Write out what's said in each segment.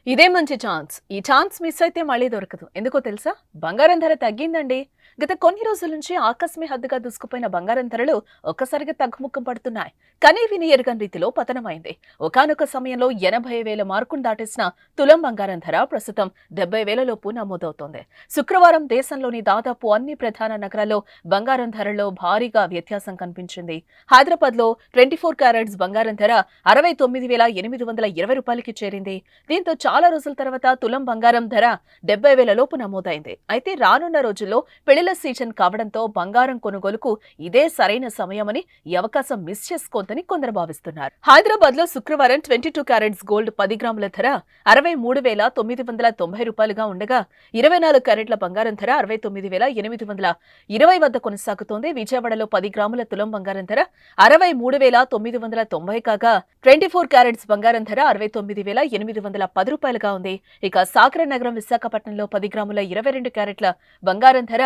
ఇదే మంచి ఛాన్స్. ఈ ఛాన్స్ మిస్ అయితే మళ్ళీ దొరకదు. ఎందుకో తెలుసా? బంగారం ధర తగ్గిందండి. గత కొన్ని రోజుల నుంచి ఆకస్మిక హద్దుగా దూసుకుపోయిన బంగారం ధరలు ఒక్కసారిగా తగ్గుముఖం పడుతున్నాయి. కనీ విని ఎరుగని రీతిలో పతనమైంది. ఒకానొక సమయంలో 80,000 మార్కును దాటేసిన తులం బంగారం ధర ప్రస్తుతం 70,000 లోపు నమోదవుతోంది. శుక్రవారం దేశంలోని దాదాపు అన్ని ప్రధాన నగరాల్లో బంగారం ధరల్లో భారీగా వ్యత్యాసం కనిపించింది. హైదరాబాద్ లో 24 క్యారెట్స్ బంగారం ధర 69,820 రూపాయలకి చేరింది. దీంతో చాలా రోజుల తర్వాత తులం బంగారం ధర 70,000 లోపు నమోదైంది. అయితే రానున్న రోజుల్లో పెళ్లిళ్ల సీజన్ కావడంతో బంగారం కొనుగోలుకు ఇదే సరైన సమయమని, ఈ అవకాశం మిస్ చేసుకోవద్దని కొందరు భావిస్తున్నారు. హైదరాబాద్ లో శుక్రవారం 22 క్యారెట్స్ గోల్డ్ 10 గ్రాముల ధర 63,990 రూపాయలుగా ఉండగా 24 క్యారెట్ల బంగారం ధర 69,820 వద్ద కొనసాగుతోంది. విజయవాడలో 10 గ్రాముల తులం బంగారం ధర 63,990 కాగా 24 క్యారెట్స్ బంగారం ధర 69,810 రూపాయలుగా ఉంది. ఇక సాగర నగరం విశాఖపట్నంలో 10 గ్రాముల 22 క్యారెట్ల బంగారం ధర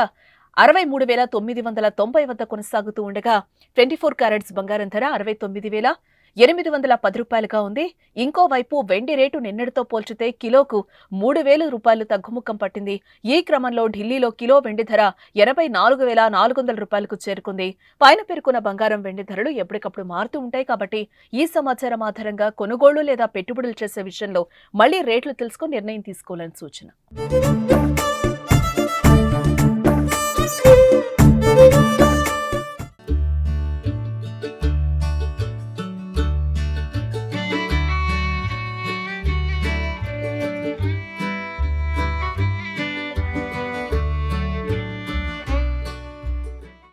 63,990 వద్ద కొనసాగుతూ ఉండగా 24 క్యారెట్స్ బంగారం ధర 69,810 రూపాయలుగా ఉంది. ఇంకోవైపు వెండి రేటు నిన్నటితో పోల్చితే కిలోకు 3,000 రూపాయలు తగ్గుముఖం పట్టింది. ఈ క్రమంలో ఢిల్లీలో కిలో వెండి ధర 84,400 రూపాయలకు చేరుకుంది. పైన పేర్కొన్న బంగారం వెండి ధరలు ఎప్పటికప్పుడు మారుతూ ఉంటాయి కాబట్టి ఈ సమాచారం ఆధారంగా కొనుగోళ్లు లేదా పెట్టుబడులు చేసే విషయంలో మళ్లీ రేట్లు తెలుసుకుని నిర్ణయం తీసుకోవాలని సూచన.